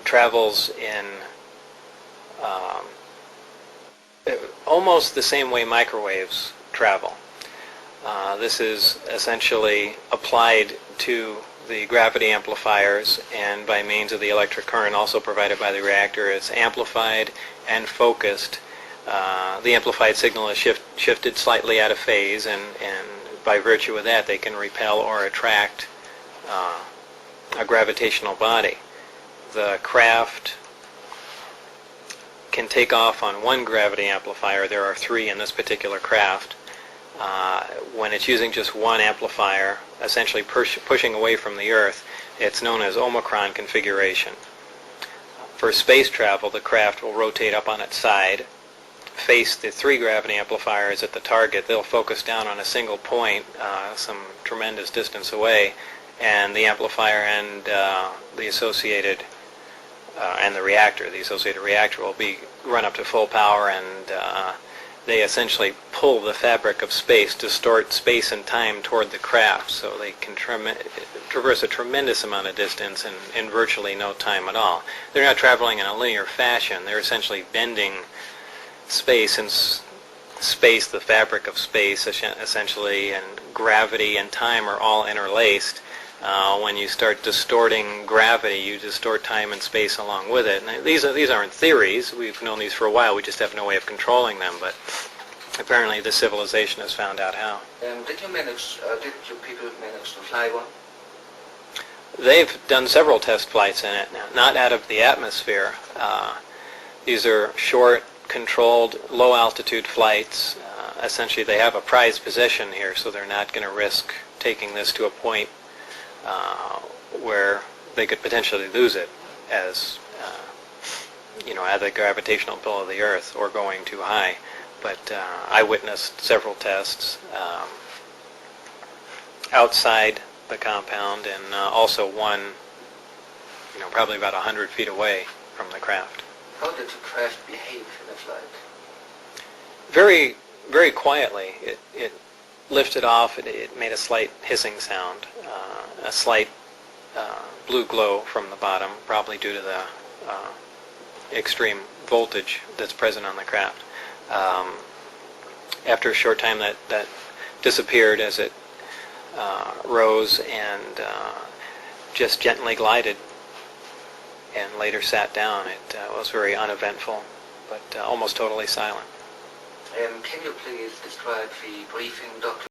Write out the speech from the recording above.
travels in um, almost the same way microwaves travel. This is essentially applied to the gravity amplifiers, and by means of the electric current also provided by the reactor, it's amplified and focused. The amplified signal is shifted slightly out of phase, and by virtue of that they can repel or attract a gravitational body. The craft can take off on one gravity amplifier. There are 3 in this particular craft. When it's using just one amplifier, essentially pushing away from the Earth, it's known as Omicron configuration. For space travel, the craft will rotate up on its side, face the 3 gravity amplifiers at the target. They'll focus down on a single point some tremendous distance away, and the amplifier and the associated and the associated reactor will be run up to full power, and they essentially pull the fabric of space, distort space and time toward the craft, so they can traverse a tremendous amount of distance in virtually no time at all. They're not traveling in a linear fashion. They're essentially bending space, and space, the fabric of space essentially, and gravity and time are all interlaced. When you start distorting gravity, you distort time and space along with it. And these aren't theories. We've known these for a while. We just have no way of controlling them. But apparently, this civilization has found out how. Did you people manage to fly one? They've done several test flights in it, not out of the atmosphere. These are short, controlled, low-altitude flights. Essentially, they have a prized possession here, so they're not going to risk taking this to a point where they could potentially lose it as at the gravitational pull of the Earth, or going too high. But I witnessed several tests outside the compound, and also one probably about 100 feet away from the craft. How did the craft behave in the flight? Very, very quietly. It lifted off. It made a slight hissing sound, a slight blue glow from the bottom, probably due to the extreme voltage that's present on the craft. After a short time, that disappeared as it rose and just gently glided, and later sat down. It was very uneventful, but almost totally silent. Can you please describe the briefing document?